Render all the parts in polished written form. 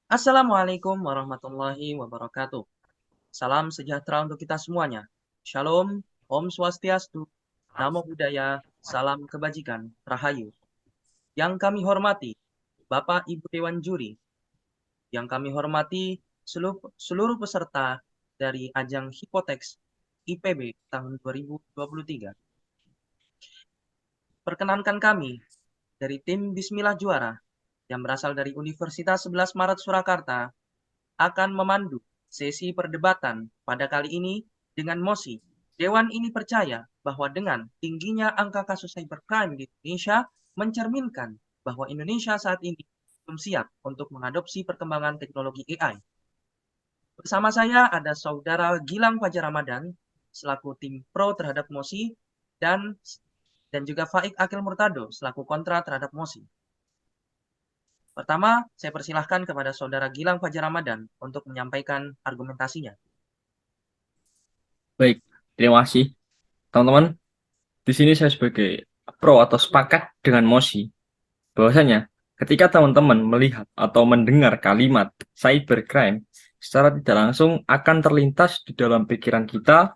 Assalamualaikum warahmatullahi wabarakatuh. Salam sejahtera untuk kita semuanya. Shalom, Om Swastiastu, Namo Buddhaya, Salam Kebajikan, Rahayu. Yang kami hormati, Bapak Ibu Dewan Juri, yang kami hormati seluruh peserta dari ajang Hipoteks IPB tahun 2023. Perkenankan kami dari tim Bismillah Juara yang berasal dari Universitas 11 Maret Surakarta akan memandu sesi perdebatan pada kali ini dengan mosi. Dewan ini percaya bahwa dengan tingginya angka kasus cybercrime di Indonesia mencerminkan bahwa Indonesia saat ini belum siap untuk mengadopsi perkembangan teknologi AI. Bersama saya ada Saudara Gilang Fajar Ramadan selaku tim pro terhadap mosi dan juga Faik Akil Murtado selaku kontra terhadap mosi. Pertama, saya persilahkan kepada Saudara Gilang Fajar Ramadan untuk menyampaikan argumentasinya. Baik, terima kasih. Teman-teman, di sini saya sebagai pro atau sepakat dengan Mosi, bahwasanya ketika teman-teman melihat atau mendengar kalimat cybercrime, secara tidak langsung akan terlintas di dalam pikiran kita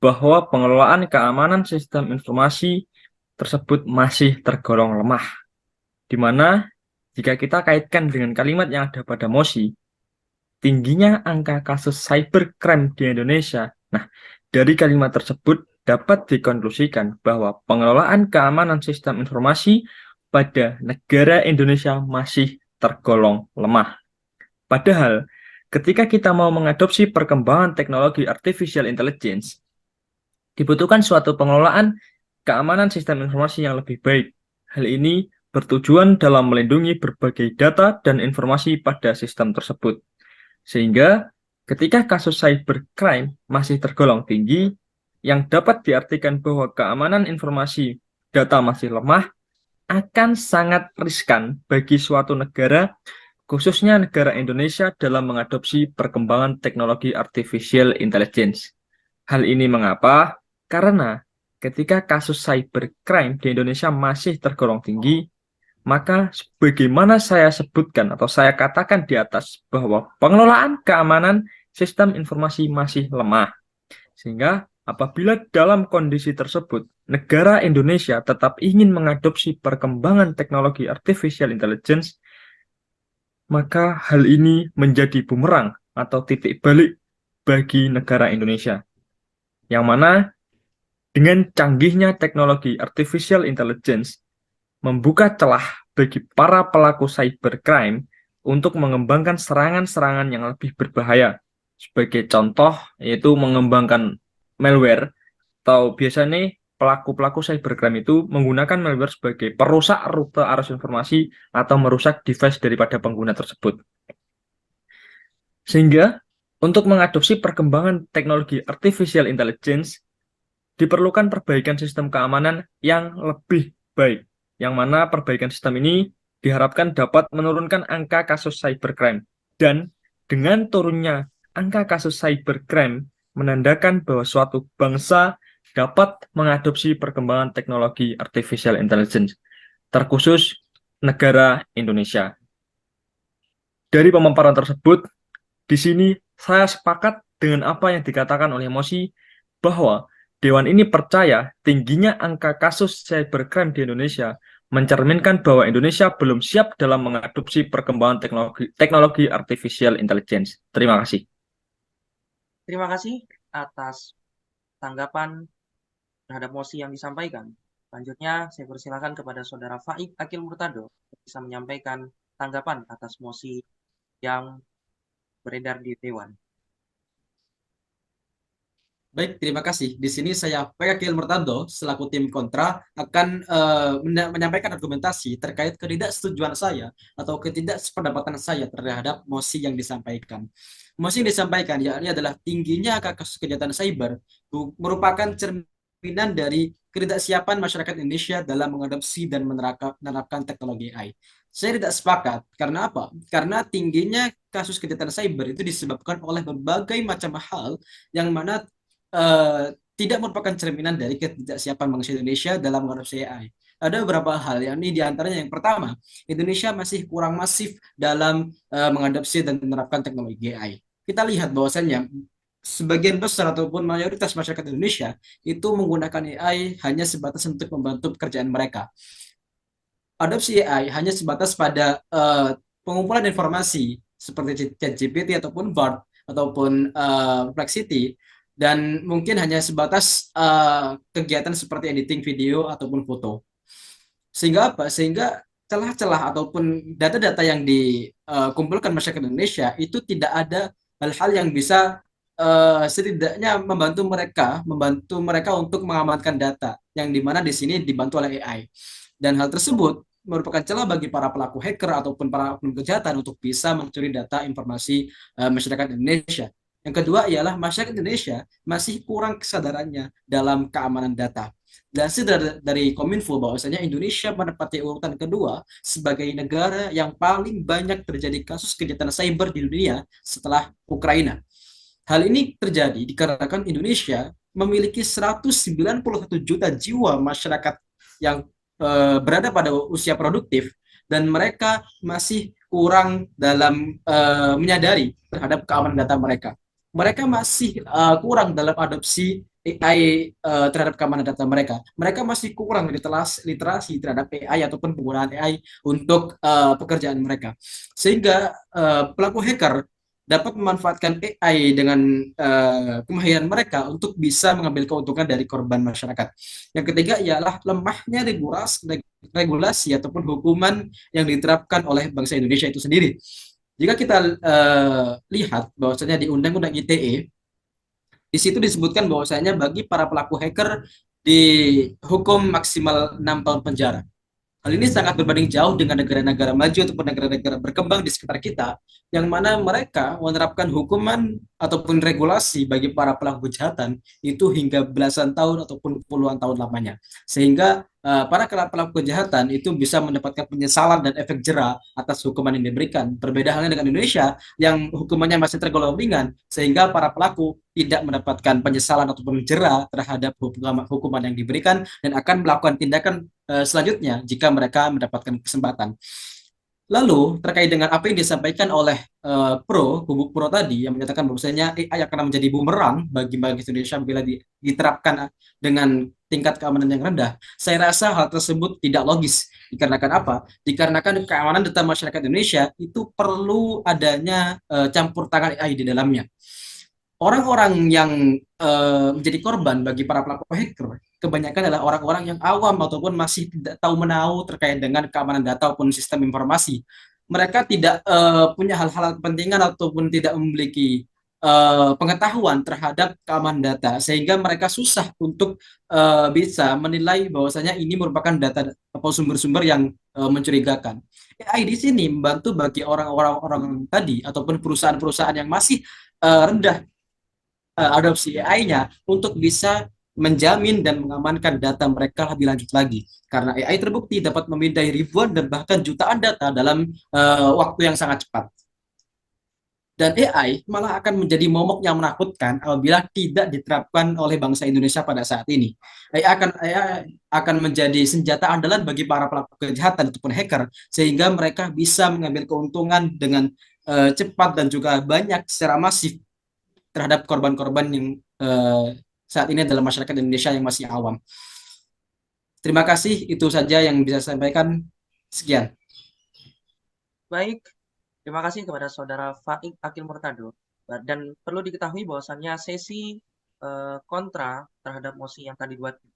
bahwa pengelolaan keamanan sistem informasi tersebut masih tergolong lemah. Di mana jika kita kaitkan dengan kalimat yang ada pada Mosi, tingginya angka kasus cybercrime di Indonesia. Nah, dari kalimat tersebut dapat dikonklusikan bahwa pengelolaan keamanan sistem informasi pada negara Indonesia masih tergolong lemah. Padahal, ketika kita mau mengadopsi perkembangan teknologi artificial intelligence, dibutuhkan suatu pengelolaan keamanan sistem informasi yang lebih baik. Hal ini bertujuan dalam melindungi berbagai data dan informasi pada sistem tersebut. Sehingga ketika kasus cybercrime masih tergolong tinggi, yang dapat diartikan bahwa keamanan informasi data masih lemah, akan sangat riskan bagi suatu negara, khususnya negara Indonesia dalam mengadopsi perkembangan teknologi artificial intelligence. Hal ini mengapa? Karena ketika kasus cybercrime di Indonesia masih tergolong tinggi, maka sebagaimana saya sebutkan atau saya katakan di atas bahwa pengelolaan keamanan sistem informasi masih lemah. Sehingga apabila dalam kondisi tersebut negara Indonesia tetap ingin mengadopsi perkembangan teknologi artificial intelligence, maka hal ini menjadi bumerang atau titik balik bagi negara Indonesia. Yang mana dengan canggihnya teknologi artificial intelligence membuka celah bagi para pelaku cybercrime untuk mengembangkan serangan-serangan yang lebih berbahaya. Sebagai contoh, yaitu mengembangkan malware, atau biasanya pelaku-pelaku cybercrime itu menggunakan malware sebagai perusak rute arus informasi atau merusak device daripada pengguna tersebut. Sehingga, untuk mengadopsi perkembangan teknologi artificial intelligence, diperlukan perbaikan sistem keamanan yang lebih baik, yang mana perbaikan sistem ini diharapkan dapat menurunkan angka kasus cybercrime. Dan dengan turunnya angka kasus cybercrime menandakan bahwa suatu bangsa dapat mengadopsi perkembangan teknologi artificial intelligence, terkhusus negara Indonesia. Dari pemaparan tersebut, di sini saya sepakat dengan apa yang dikatakan oleh Mosi bahwa Dewan ini percaya tingginya angka kasus cybercrime di Indonesia mencerminkan bahwa Indonesia belum siap dalam mengadopsi perkembangan teknologi artificial intelligence. Terima kasih. Terima kasih atas tanggapan terhadap mosi yang disampaikan. Selanjutnya, saya persilakan kepada Saudara Faik Akil Murtado untuk bisa menyampaikan tanggapan atas mosi yang beredar di Dewan. Baik, terima kasih. Di sini saya Pekakil Murtado selaku tim kontra akan menyampaikan argumentasi terkait ketidaksetujuan saya atau ketidakseperdapatan saya terhadap mosi yang disampaikan. Mosi yang disampaikan yakni adalah tingginya angka kasus kejahatan cyber merupakan cerminan dari ketidaksiapan masyarakat Indonesia dalam mengadopsi dan menerapkan teknologi AI. Saya tidak sepakat. Karena apa? Karena tingginya kasus kejahatan cyber itu disebabkan oleh berbagai macam hal yang mana tidak merupakan cerminan dari ketidaksiapan bangsa Indonesia dalam mengadopsi AI. ada beberapa hal, yakni di antaranya yang pertama, Indonesia masih kurang masif dalam mengadopsi dan menerapkan teknologi AI. Kita lihat bahwasannya sebagian besar ataupun mayoritas masyarakat Indonesia itu menggunakan AI hanya sebatas untuk membantu pekerjaan mereka. Adopsi AI hanya sebatas pada pengumpulan informasi seperti ChatGPT ataupun Bard ataupun Perplexity, dan mungkin hanya sebatas kegiatan seperti editing video ataupun foto. Sehingga apa? Sehingga celah-celah ataupun data-data yang dikumpulkan masyarakat Indonesia itu tidak ada hal-hal yang bisa setidaknya membantu mereka untuk mengamankan data yang dimana di sini dibantu oleh AI. Dan hal tersebut merupakan celah bagi para pelaku hacker ataupun para oknum kejahatan untuk bisa mencuri data informasi masyarakat Indonesia. Yang kedua ialah masyarakat Indonesia masih kurang kesadarannya dalam keamanan data. Dan dari Kominfo bahwasanya Indonesia menempati urutan kedua sebagai negara yang paling banyak terjadi kasus kejahatan cyber di dunia setelah Ukraina. Hal ini terjadi dikarenakan Indonesia memiliki 191 juta jiwa masyarakat yang berada pada usia produktif, dan mereka masih kurang dalam menyadari terhadap keamanan data mereka. Mereka masih kurang dalam adopsi AI terhadap keamanan data mereka. Mereka masih kurang literasi terhadap AI ataupun penggunaan AI untuk pekerjaan mereka. Sehingga pelaku hacker dapat memanfaatkan AI dengan kemahiran mereka untuk bisa mengambil keuntungan dari korban masyarakat. Yang ketiga ialah lemahnya regulasi ataupun hukuman yang diterapkan oleh bangsa Indonesia itu sendiri. Jika kita lihat bahwasanya di Undang-Undang ITE, di situ disebutkan bahwasanya bagi para pelaku hacker dihukum maksimal 6 tahun penjara. Hal ini sangat berbanding jauh dengan negara-negara maju ataupun negara-negara berkembang di sekitar kita, yang mana mereka menerapkan hukuman ataupun regulasi bagi para pelaku kejahatan itu hingga belasan tahun ataupun puluhan tahun lamanya. Sehingga para pelaku kejahatan itu bisa mendapatkan penyesalan dan efek jera atas hukuman yang diberikan. Berbeda halnya dengan Indonesia yang hukumannya masih tergolong ringan, sehingga para pelaku tidak mendapatkan penyesalan ataupun jera terhadap hukuman yang diberikan dan akan melakukan tindakan selanjutnya jika mereka mendapatkan kesempatan. Lalu terkait dengan apa yang disampaikan oleh kubu pro tadi yang menyatakan bahwasanya AI akan menjadi bumerang bagi Indonesia bila diterapkan dengan tingkat keamanan yang rendah. Saya rasa hal tersebut tidak logis. Dikarenakan apa? Dikarenakan keamanan data masyarakat Indonesia itu perlu adanya campur tangan AI di dalamnya. Orang-orang yang menjadi korban bagi para pelaku hacker kebanyakan adalah orang-orang yang awam ataupun masih tidak tahu menahu terkait dengan keamanan data ataupun sistem informasi. Mereka tidak punya hal-hal kepentingan ataupun tidak memiliki pengetahuan terhadap keamanan data, sehingga mereka susah untuk bisa menilai bahwasanya ini merupakan data atau sumber-sumber yang mencurigakan. AI di sini membantu bagi orang-orang tadi ataupun perusahaan-perusahaan yang masih rendah adopsi AI-nya untuk bisa menjamin dan mengamankan data mereka lebih lanjut lagi. Karena AI terbukti dapat memindai ribuan dan bahkan jutaan data dalam waktu yang sangat cepat. Dan AI malah akan menjadi momok yang menakutkan apabila tidak diterapkan oleh bangsa Indonesia pada saat ini. AI akan menjadi senjata andalan bagi para pelaku kejahatan ataupun hacker, sehingga mereka bisa mengambil keuntungan dengan cepat dan juga banyak secara masif terhadap korban-korban yang saat ini adalah masyarakat Indonesia yang masih awam. Terima kasih, itu saja yang bisa saya sampaikan. Sekian. Baik, terima kasih kepada Saudara Faik Akil Murtado. Dan perlu diketahui bahwasannya sesi kontra terhadap mosi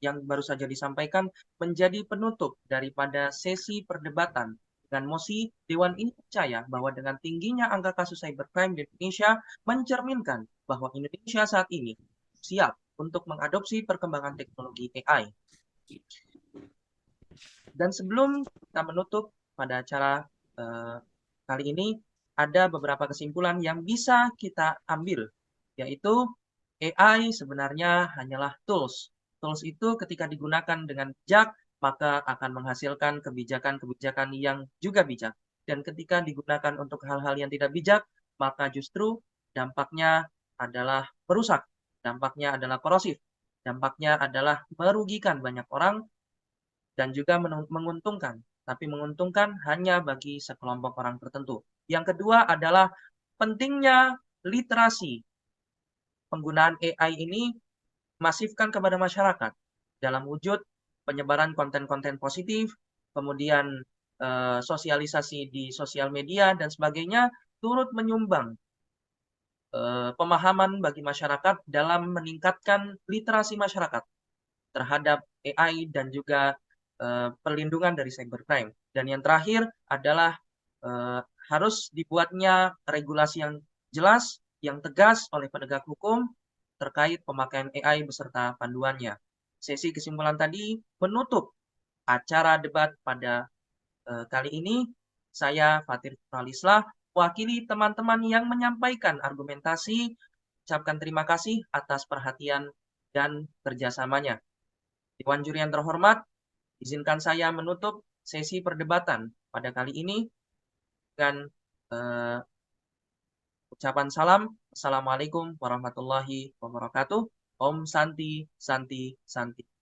yang baru saja disampaikan menjadi penutup daripada sesi perdebatan dengan mosi. Dewan ini percaya bahwa dengan tingginya angka kasus cybercrime di Indonesia mencerminkan bahwa Indonesia saat ini siap untuk mengadopsi perkembangan teknologi AI. Dan sebelum kita menutup pada acara kali ini, ada beberapa kesimpulan yang bisa kita ambil, yaitu AI sebenarnya hanyalah tools. Tools itu ketika digunakan dengan bijak, maka akan menghasilkan kebijakan-kebijakan yang juga bijak. Dan ketika digunakan untuk hal-hal yang tidak bijak, maka justru dampaknya adalah merusak, dampaknya adalah korosif, dampaknya adalah merugikan banyak orang, dan juga menguntungkan, tapi menguntungkan hanya bagi sekelompok orang tertentu. Yang kedua adalah pentingnya literasi. Penggunaan AI ini masifkan kepada masyarakat dalam wujud penyebaran konten-konten positif, kemudian sosialisasi di sosial media dan sebagainya, turut menyumbang pemahaman bagi masyarakat dalam meningkatkan literasi masyarakat terhadap AI dan juga perlindungan dari cybercrime. Dan yang terakhir adalah harus dibuatnya regulasi yang jelas, yang tegas oleh penegak hukum terkait pemakaian AI beserta panduannya. Sesi kesimpulan tadi menutup acara debat pada kali ini. Saya Fatir Pralislah, wakili teman-teman yang menyampaikan argumentasi, ucapkan terima kasih atas perhatian dan kerjasamanya. Dewan juri yang terhormat, izinkan saya menutup sesi perdebatan pada kali ini dengan ucapan salam. Assalamualaikum warahmatullahi wabarakatuh. Om Santi, Santi, Santi.